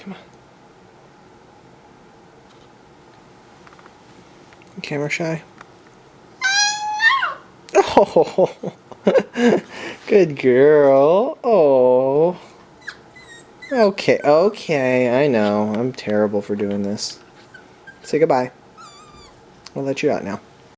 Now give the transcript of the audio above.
Come on. Camera shy. Oh, good girl. Oh. Okay, okay, I know. I'm terrible for doing this. Say goodbye. I'll let you out now.